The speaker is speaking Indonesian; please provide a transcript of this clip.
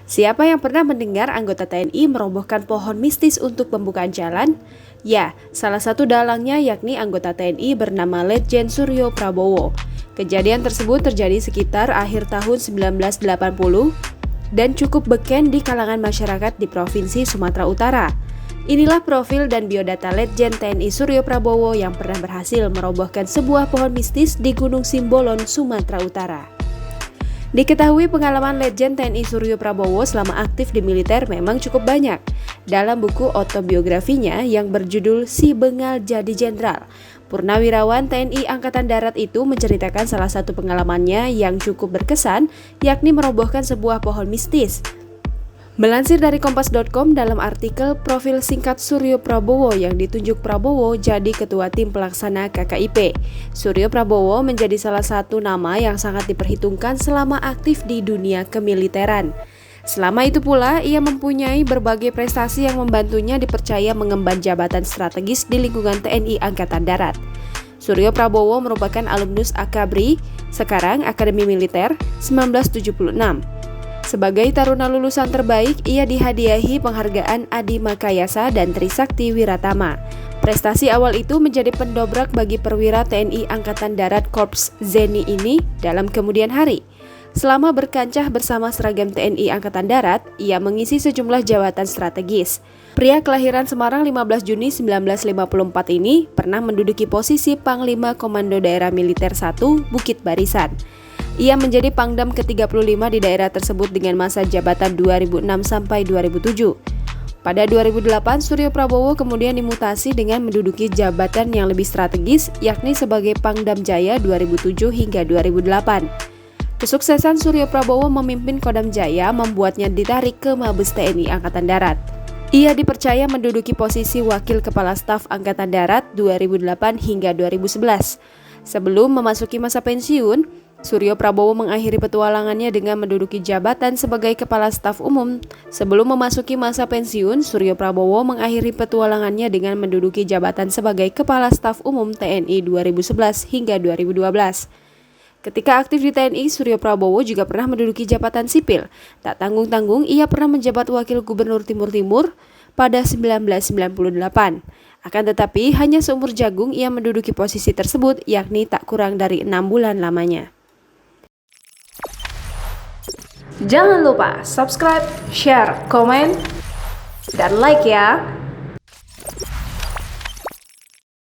Siapa yang pernah mendengar anggota TNI merobohkan pohon mistis untuk pembukaan jalan? Ya, salah satu dalangnya yakni anggota TNI bernama Letjen Suryo Prabowo. Kejadian tersebut terjadi sekitar akhir tahun 1980 dan cukup beken di kalangan masyarakat di Provinsi Sumatera Utara. Inilah profil dan biodata Letjen TNI Suryo Prabowo yang pernah berhasil merobohkan sebuah pohon mistis di Gunung Simbolon, Sumatera Utara. Diketahui pengalaman Letjen TNI Suryo Prabowo selama aktif di militer memang cukup banyak. Dalam buku autobiografinya yang berjudul Si Bengal Jadi Jenderal, Purnawirawan TNI Angkatan Darat itu menceritakan salah satu pengalamannya yang cukup berkesan, yakni merobohkan sebuah pohon mistis. Melansir dari Kompas.com dalam artikel profil singkat Suryo Prabowo yang ditunjuk Prabowo jadi ketua tim pelaksana KKIP. Suryo Prabowo menjadi salah satu nama yang sangat diperhitungkan selama aktif di dunia kemiliteran. Selama itu pula, ia mempunyai berbagai prestasi yang membantunya dipercaya mengemban jabatan strategis di lingkungan TNI Angkatan Darat. Suryo Prabowo merupakan alumnus Akabri, sekarang Akademi Militer, 1976. Sebagai taruna lulusan terbaik, ia dihadiahi penghargaan Adi Makayasa dan Trisakti Wiratama. Prestasi awal itu menjadi pendobrak bagi perwira TNI Angkatan Darat Korps Zeni ini dalam kemudian hari. Selama berkancah bersama seragam TNI Angkatan Darat, ia mengisi sejumlah jabatan strategis. Pria kelahiran Semarang 15 Juni 1954 ini pernah menduduki posisi Panglima Komando Daerah Militer 1 Bukit Barisan. Ia menjadi Pangdam ke-35 di daerah tersebut dengan masa jabatan 2006 sampai 2007. Pada 2008, Suryo Prabowo kemudian dimutasi dengan menduduki jabatan yang lebih strategis, yakni sebagai Pangdam Jaya 2007 hingga 2008. Kesuksesan Suryo Prabowo memimpin Kodam Jaya membuatnya ditarik ke Mabes TNI Angkatan Darat. Ia dipercaya menduduki posisi Wakil Kepala Staf Angkatan Darat 2008 hingga 2011. Sebelum memasuki masa pensiun, Suryo Prabowo mengakhiri petualangannya dengan menduduki jabatan sebagai Kepala Staf Umum. Sebelum memasuki masa pensiun, Suryo Prabowo mengakhiri petualangannya dengan menduduki jabatan sebagai Kepala Staf Umum TNI 2011 hingga 2012. Ketika aktif di TNI, Suryo Prabowo juga pernah menduduki jabatan sipil. Tak tanggung-tanggung, ia pernah menjabat Wakil Gubernur Timur Timur pada 1998. Akan tetapi, hanya seumur jagung ia menduduki posisi tersebut, yakni tak kurang dari 6 bulan lamanya. Jangan lupa subscribe, share, komen, dan like ya!